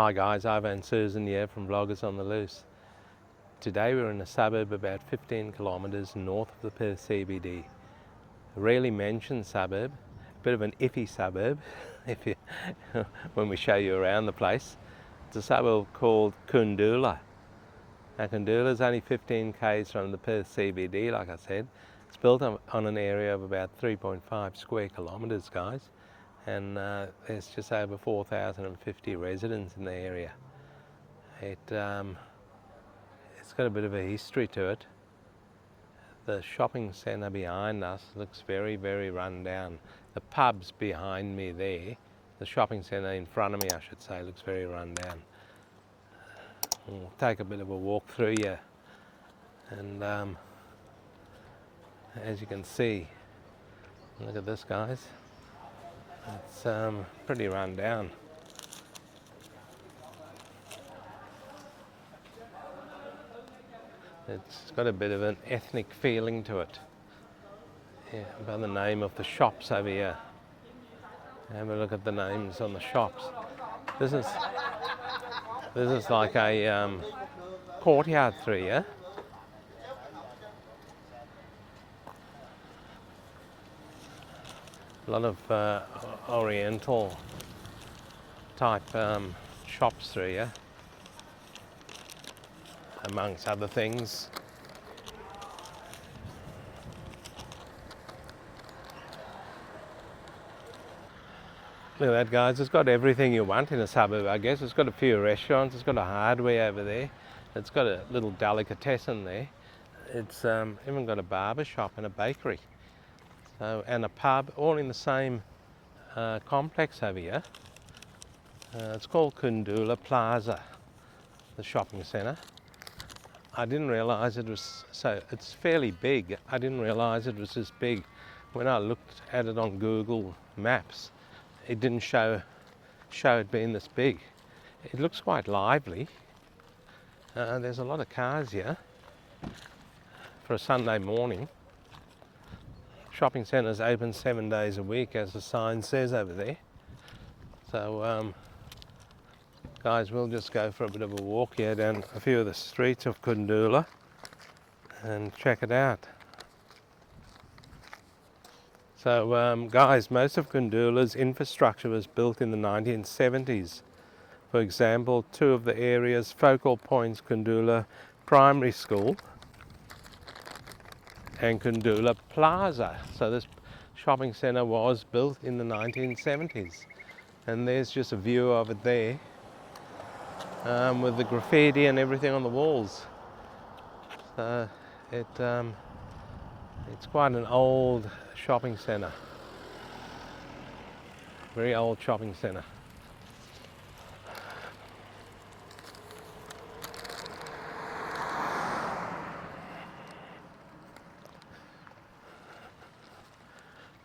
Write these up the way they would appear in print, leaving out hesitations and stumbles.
Hi guys, Ivan and Susan here from Vloggers on the Loose. Today we're in a suburb about 15 kilometres north of the Perth CBD. A rarely mentioned suburb, a bit of an iffy suburb if you, when we show you around the place. It's a suburb called Koondoola. Now Koondoola is only 15 k's from the Perth CBD, like I said. It's built on an area of about 3.5 square kilometres, guys. And there's just over 4,050 residents in the area. It's got a bit of a history to it. The shopping centre behind us looks very, very run down. The pub's behind me there. The shopping centre in front of me, I should say, looks very run down. We'll take a bit of a walk through here. And as you can see, look at this, guys. It's pretty run down. It's got a bit of an ethnic feeling to it. Yeah, by the name of the shops over here. Have a look at the names on the shops. This is like a courtyard through here. A lot of oriental type shops through here, amongst other things. Look at that, guys. It's got everything you want in a suburb, I guess. It's got a few restaurants, it's got a hardware over there, it's got a little delicatessen there. It's even got a barber shop and a bakery. And a pub, all in the same complex over here. It's called Koondoola Plaza, the shopping centre. I didn't realise it was it's fairly big. I didn't realise it was this big. When I looked at it on Google Maps, it didn't show it being this big. It looks quite lively. There's a lot of cars here for a Sunday morning. Shopping centres open 7 days a week, as the sign says over there. So guys, we'll just go for a bit of a walk here down a few of the streets of Koondoola and check it out. So guys, most of Koondoola's infrastructure was built in the 1970s. For example, two of the area's focal points, Koondoola Primary School and Koondoola Plaza. So this shopping centre was built in the 1970s. And there's just a view of it there, with the graffiti and everything on the walls. So it's quite an old shopping centre. Very old shopping centre.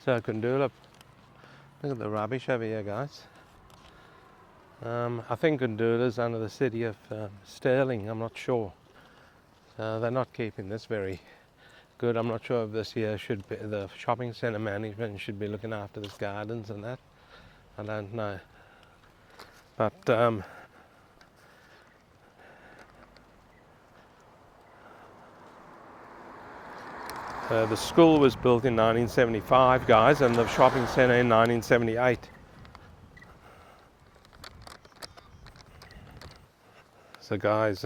So Koondoola, look at the rubbish over here, guys. I think Koondoola's under the city of Stirling, I'm not sure. They're not keeping this very good. I'm not sure if this here should be, the shopping centre management should be looking after this gardens and that. I don't know. But the school was built in 1975, guys, and the shopping centre in 1978. So guys,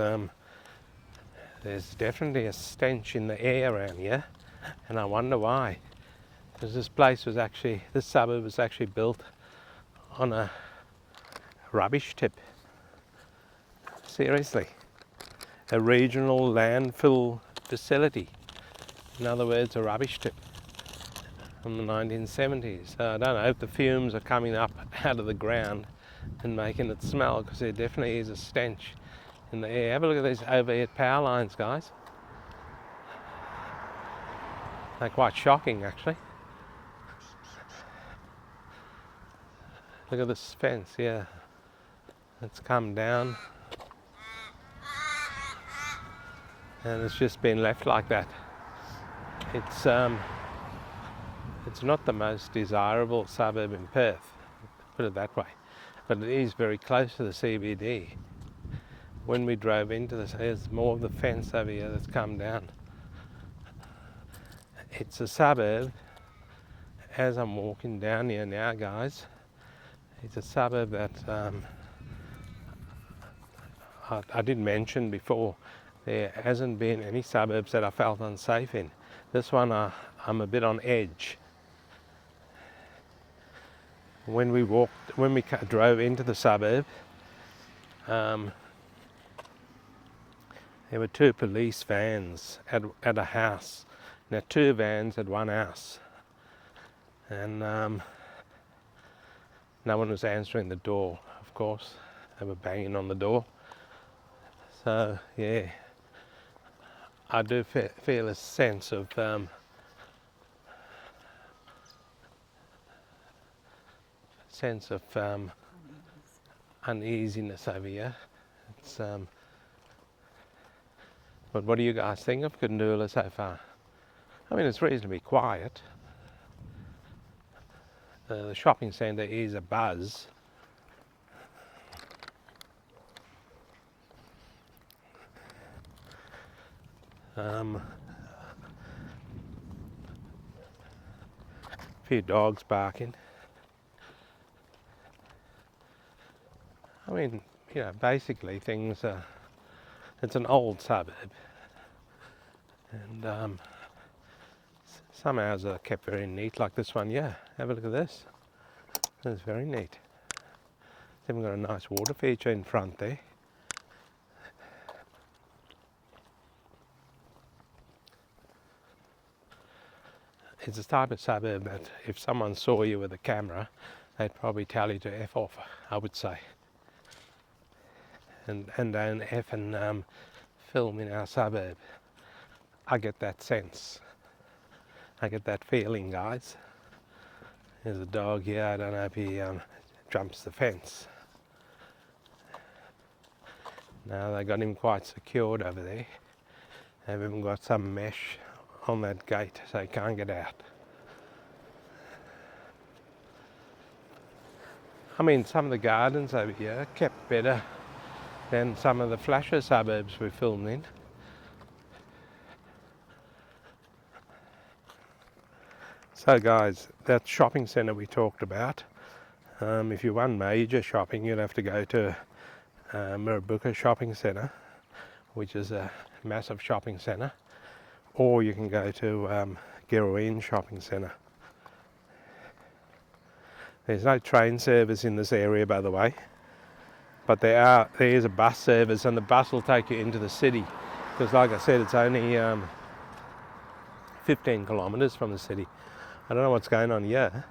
there's definitely a stench in the air around here, and I wonder why. Because this suburb was actually built on a rubbish tip. Seriously. A regional landfill facility. In other words, a rubbish tip from the 1970s. So I don't know if the fumes are coming up out of the ground and making it smell, because there definitely is a stench in the air. Have a look at these overhead power lines, guys. They're quite shocking, actually. Look at this fence here. It's come down. And it's just been left like that. It's not the most desirable suburb in Perth, put it that way. but it is very close to the CBD. When we drove into this, there's more of the fence over here that's come down. It's a suburb. As I'm walking down here now, guys, it's a suburb that I did mention before. There hasn't been any suburbs that I felt unsafe in. This one, I'm a bit on edge. When we drove into the suburb, there were 2 police vans at a house. Now 2 vans at one house, and no one was answering the door. Of course, they were banging on the door. So yeah, I do feel a sense of uneasiness over here. It's but what do you guys think of Koondoola so far? I mean, it's reasonably quiet. The shopping centre is a buzz. A few dogs barking. I mean, you know, basically things are, it's an old suburb, and some houses are kept very neat, like this one. Yeah, have a look at this. It's very neat. It's even got a nice water feature in front there. It's the type of suburb that if someone saw you with a camera, they'd probably tell you to F off, I would say. And don't F and film in our suburb. I get that sense. I get that feeling, guys. There's a dog here. I don't know if he jumps the fence. Now they got him quite secured over there. They've even got some mesh on that gate so he can't get out. I mean, some of the gardens over here are kept better than some of the flasher suburbs we filmed in. So guys, that shopping centre we talked about, if you want major shopping, you'd have to go to Suburb shopping centre, which is a massive shopping centre, or you can go to Girraween shopping centre. There's no train service in this area, by the way, but there is a bus service, and the bus will take you into the city, because like I said, it's only 15 kilometres from the city. I don't know what's going on here.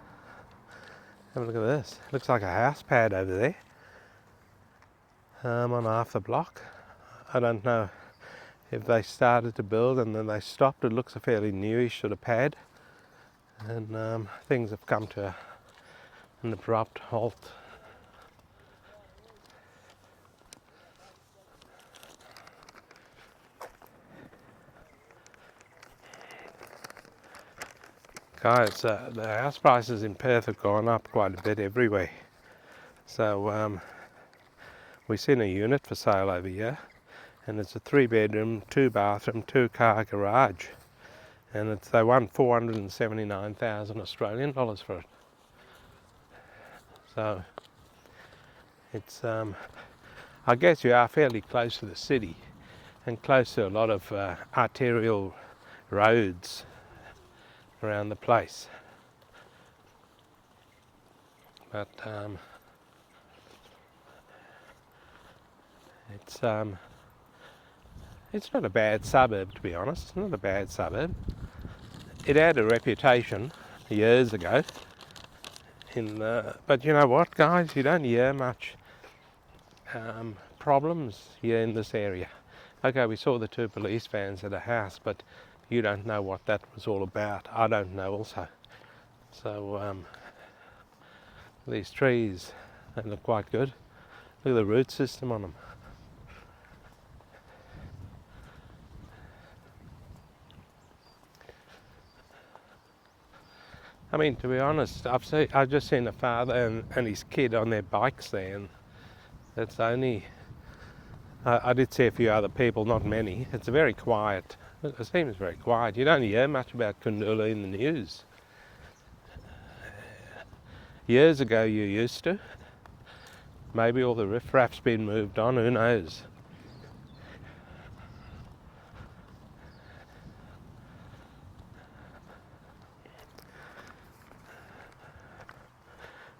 Have a look at this. Looks like a house pad over there, on half the block. I don't know if they started to build and then they stopped. It looks a fairly newish sort of pad, and things have come to an abrupt halt. Guys, the house prices in Perth have gone up quite a bit everywhere. So we've seen a unit for sale over here, and it's a 3-bedroom, 2-bathroom, 2-car garage, and they won 479,000 Australian dollars for it. So it's I guess you are fairly close to the city and close to a lot of arterial roads around the place, but it's not a bad suburb, to be honest. It's not a bad suburb. It had a reputation years ago, but you know what, guys, you don't hear much problems here in this area. Okay, we saw the 2 police vans at a house, but you don't know what that was all about. I don't know also. So these trees, they look quite good. Look at the root system on them. I mean, to be honest, I've just seen a father and his kid on their bikes there, and it's only, I did see a few other people, not many. It's very quiet. It seems very quiet. You don't hear much about Koondoola in the news. Years ago you used to. Maybe all the riffraff's been moved on, who knows.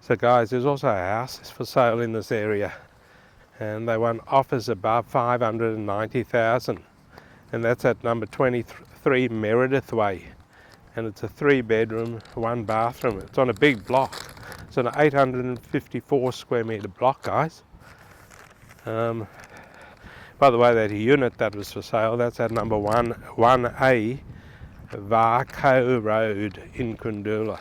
So guys, there's also a house for sale in this area, and they want offers above 590,000, and that's at number 23 Meredith Way, and it's a 3-bedroom, 1-bathroom. It's on a big block. It's an 854 square metre block, guys. By the way, that unit that was for sale, that's at number 1A Varco Road in Koondoola.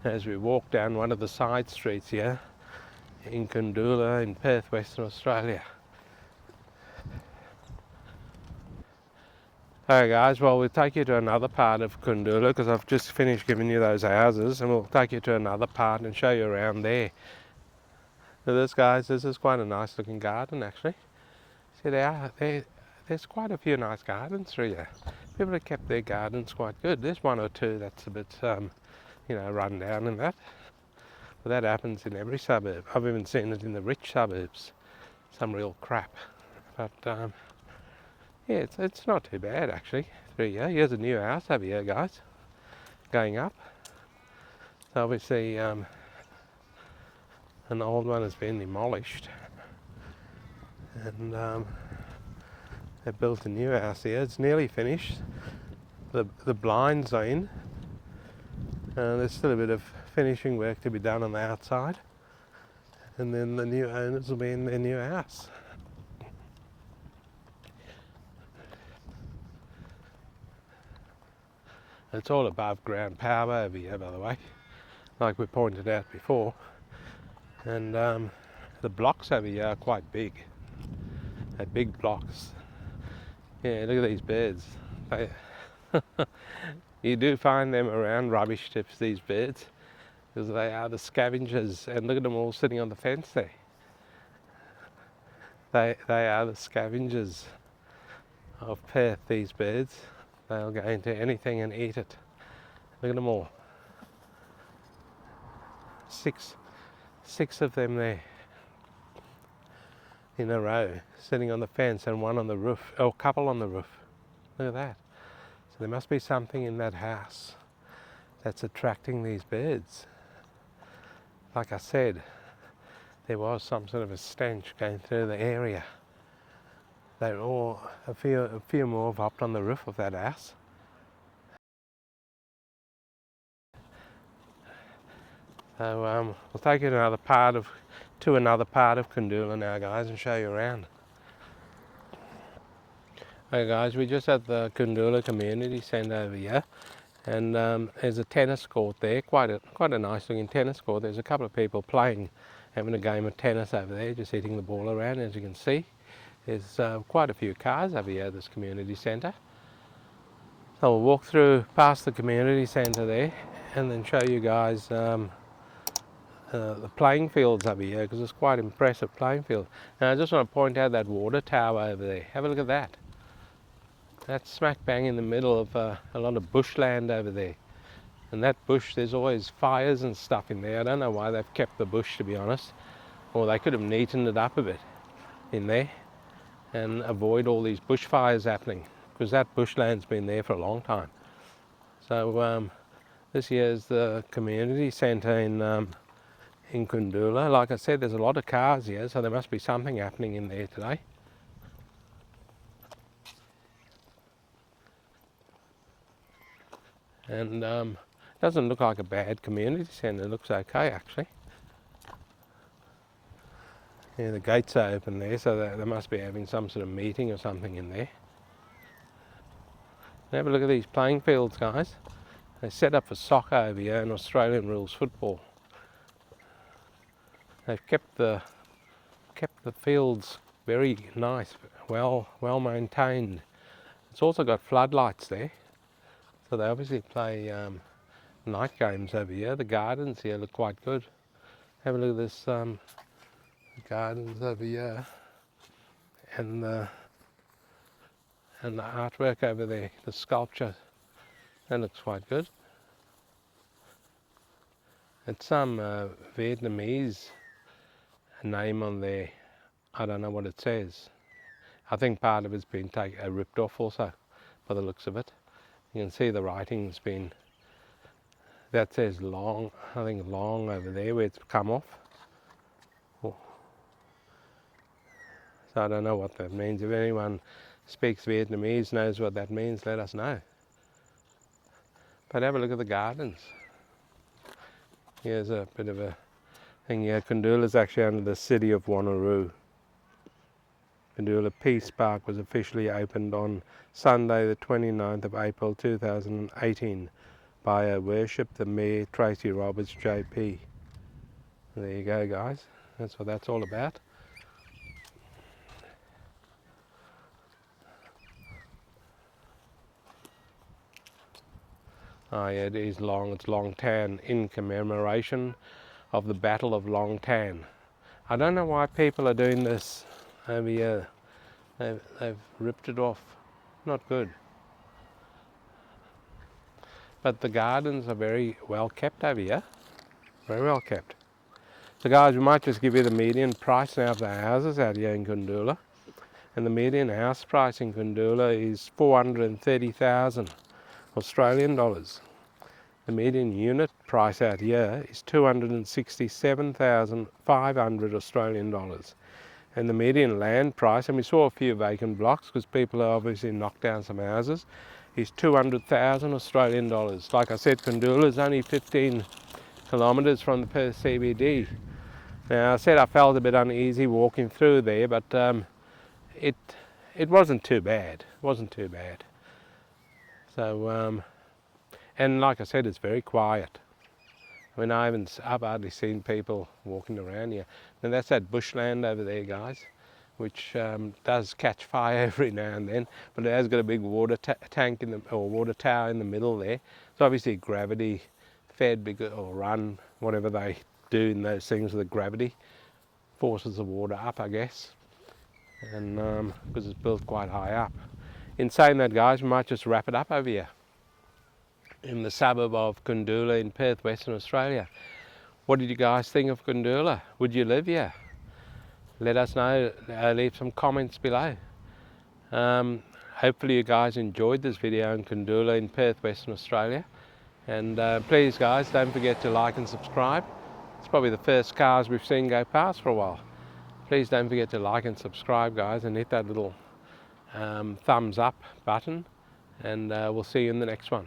As we walk down one of the side streets here in Koondoola in Perth, Western Australia. Okay guys, well we'll take you to another part of Koondoola because I've just finished giving you those houses, and we'll take you to another part and show you around there. So this is quite a nice looking garden actually. See there's quite a few nice gardens through here. People have kept their gardens quite good. There's one or two that's a bit run down and that. But that happens in every suburb. I've even seen it in the rich suburbs. Some real crap. But yeah, it's not too bad actually. Through here, here's a new house over here, guys, going up. So obviously an old one has been demolished, and they built a new house here. It's nearly finished. The blinds are in. There's still a bit of finishing work to be done on the outside, and then the new owners will be in their new house. It's all above ground power over here, by the way, like we pointed out before. And the blocks over here are quite big. They're big blocks. Yeah, look at these birds. You do find them around rubbish tips, these birds, because they are the scavengers. And look at them all sitting on the fence there. They are the scavengers of Perth, these birds. They'll go into anything and eat it. Look at them all. Six of them there in a row, sitting on the fence, and one on the roof, or a couple on the roof. Look at that. So there must be something in that house that's attracting these birds. Like I said, there was some sort of a stench going through the area. They're all, a few more have hopped on the roof of that house. So we'll take you to another part of Koondoola now, guys, and show you around. Okay guys, we're just at the Koondoola Community Centre over here, and there's a tennis court there, quite a nice looking tennis court. There's a couple of people playing, having a game of tennis over there, just hitting the ball around, as you can see. There's quite a few cars over here at this community centre. So we'll walk through past the community centre there and then show you guys the playing fields over here, because it's quite impressive playing field. Now I just want to point out that water tower over there. Have a look at that. That's smack bang in the middle of a lot of bushland over there. And that bush, there's always fires and stuff in there. I don't know why they've kept the bush, to be honest. Or they could have neatened it up a bit in there and avoid all these bushfires happening, because that bushland's been there for a long time. So this here is the community centre in Koondoola. Like I said, there's a lot of cars here, so there must be something happening in there today. And doesn't look like a bad community centre. It looks okay actually. Yeah, the gates are open there, so they must be having some sort of meeting or something in there. And have a look at these playing fields, guys. They're set up for soccer over here and Australian rules football. They've kept the fields very nice, well maintained. It's also got floodlights there, so they obviously play night games over here. The gardens here look quite good. Have a look at this gardens over here, and the artwork over there, the sculpture, that looks quite good. It's some Vietnamese name on there. I don't know what it says. I think part of it's been ripped off also, by the looks of it. You can see the writing's been, that says long, I think long over there where it's come off. Oh. So I don't know what that means. If anyone speaks Vietnamese, knows what that means, let us know. But have a look at the gardens. Here's a bit of a thing here. Koondoola is actually under the city of Wanneroo. Koondoola Peace Park was officially opened on Sunday the 29th of April 2018 by Her Worship the Mayor Tracy Roberts JP. There you go, guys. That's what that's all about. Oh yeah, it is long. It's Long Tan, in commemoration of the Battle of Long Tan. I don't know why people are doing this over here. They've ripped it off. Not good. But the gardens are very well kept over here. Very well kept. So guys, we might just give you the median price now of the houses out here in Koondoola. And the median house price in Koondoola is 430,000 Australian dollars. The median unit price out here is 267,500 Australian dollars. And the median land price, and we saw a few vacant blocks because people have obviously knocked down some houses, is 200,000 Australian dollars. Like I said, Koondoola is only 15 kilometres from the Perth CBD. Now I said I felt a bit uneasy walking through there, but it wasn't too bad. It wasn't too bad. So and like I said, it's very quiet. I mean, I've hardly seen people walking around here. Now that's that bushland over there, guys, which does catch fire every now and then, but it has got a big water tank or water tower in the middle there. It's obviously gravity fed, or run, whatever they do in those things with the gravity forces the water up, I guess, and because it's built quite high up. In saying that, guys, we might just wrap it up over here in the suburb of Koondoola in Perth, Western Australia. What did you guys think of Koondoola? Would you live here? Let us know, leave some comments below. Hopefully you guys enjoyed this video in Koondoola in Perth, Western Australia. And please guys, don't forget to like and subscribe. It's probably the first cars we've seen go past for a while. Please don't forget to like and subscribe, guys, and hit that little thumbs up button. And we'll see you in the next one.